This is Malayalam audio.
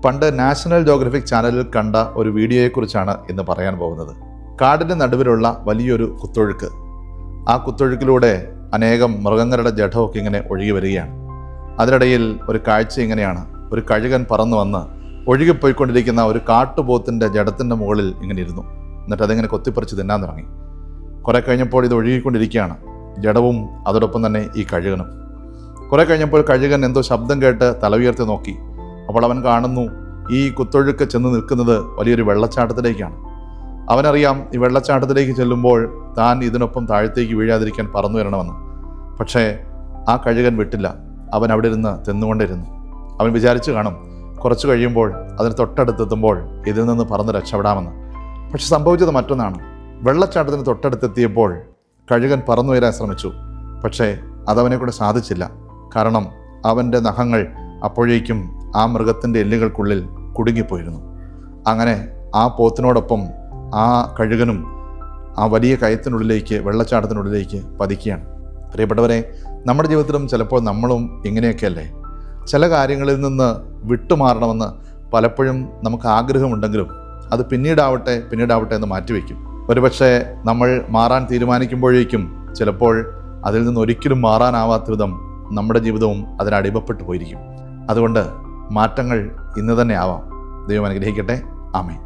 പണ്ട് നാഷണൽ ജോഗ്രഫിക് ചാനലിൽ കണ്ട ഒരു വീഡിയോയെക്കുറിച്ചാണ് ഇന്ന് പറയാൻ പോകുന്നത്. കാടിൻ്റെ നടുവിലുള്ള വലിയൊരു കുത്തൊഴുക്ക്. ആ കുത്തൊഴുക്കിലൂടെ അനേകം മൃഗങ്ങളുടെ ജഡമൊക്കെ ഇങ്ങനെ ഒഴുകി വരികയാണ്. അതിനിടയിൽ ഒരു കാഴ്ച ഇങ്ങനെയാണ്. ഒരു കഴുകൻ പറന്നു വന്ന് ഒഴുകിപ്പോയിക്കൊണ്ടിരിക്കുന്ന ഒരു കാട്ടുപോത്തിൻ്റെ ജഡത്തിൻ്റെ മുകളിൽ ഇങ്ങനെ ഇരുന്നു. എന്നിട്ട് അതിങ്ങനെ കൊത്തിപ്പറിച്ച് തിന്നാൻ തുടങ്ങി. കുറേ കഴിഞ്ഞപ്പോൾ ഇത് ഒഴുകിക്കൊണ്ടിരിക്കുകയാണ്, ജഡവും അതോടൊപ്പം തന്നെ ഈ കഴുകനും. കുറേ കഴിഞ്ഞപ്പോൾ കഴുകൻ എന്തോ ശബ്ദം കേട്ട് തല ഉയർത്തി നോക്കി. അപ്പോൾ അവൻ കാണുന്നു, ഈ കുത്തൊഴുക്ക് ചെന്ന് നിൽക്കുന്നത് വലിയൊരു വെള്ളച്ചാട്ടത്തിലേക്കാണ്. അവനറിയാം, ഈ വെള്ളച്ചാട്ടത്തിലേക്ക് ചെല്ലുമ്പോൾ താൻ ഇതിനൊപ്പം താഴത്തേക്ക് വീഴാതിരിക്കാൻ പറന്നു വരണമെന്ന്. പക്ഷേ ആ കഴുകൻ വിട്ടില്ല. അവൻ അവിടെ ഇരുന്ന് തിന്നുകൊണ്ടിരുന്നു. അവൻ വിചാരിച്ചു കാണും, കുറച്ച് കഴിയുമ്പോൾ അതിന് തൊട്ടടുത്തെത്തുമ്പോൾ ഇതിൽ നിന്ന് പറന്ന് രക്ഷപ്പെടാമെന്ന്. പക്ഷെ സംഭവിച്ചത് മറ്റൊന്നാണ്. വെള്ളച്ചാട്ടത്തിന് തൊട്ടടുത്തെത്തിയപ്പോൾ കഴുകൻ പറന്നു വരാൻ ശ്രമിച്ചു. പക്ഷേ അതവനെ കൂടെ സാധിച്ചില്ല. കാരണം അവൻ്റെ നഖങ്ങൾ അപ്പോഴേക്കും ആ മൃഗത്തിൻ്റെ എല്ലുകൾക്കുള്ളിൽ കുടുങ്ങിപ്പോയിരുന്നു. അങ്ങനെ ആ പോത്തിനോടൊപ്പം ആ കഴുകനും ആ വലിയ കയത്തിനുള്ളിലേക്ക്, വെള്ളച്ചാട്ടത്തിനുള്ളിലേക്ക് പതിക്കുകയാണ്. പ്രിയപ്പെട്ടവരെ, നമ്മുടെ ജീവിതത്തിലും ചിലപ്പോൾ നമ്മളും ഇങ്ങനെയൊക്കെയല്ലേ? ചില കാര്യങ്ങളിൽ നിന്ന് വിട്ടുമാറണമെന്ന് പലപ്പോഴും നമുക്ക് ആഗ്രഹമുണ്ടെങ്കിലും അത് പിന്നീടാവട്ടെ എന്ന് മാറ്റിവെക്കും. ഒരുപക്ഷെ നമ്മൾ മാറാൻ തീരുമാനിക്കുമ്പോഴേക്കും ചിലപ്പോൾ അതിൽ നിന്ന് ഒരിക്കലും മാറാനാവാത്ത വിധം നമ്മുടെ ജീവിതവും അതിനടിമപ്പെട്ടു പോയിരിക്കും. അതുകൊണ്ട് മാറ്റങ്ങൾ ഇന്ന് തന്നെ ആവാം. ദൈവം അനുഗ്രഹിക്കട്ടെ. ആമേൻ.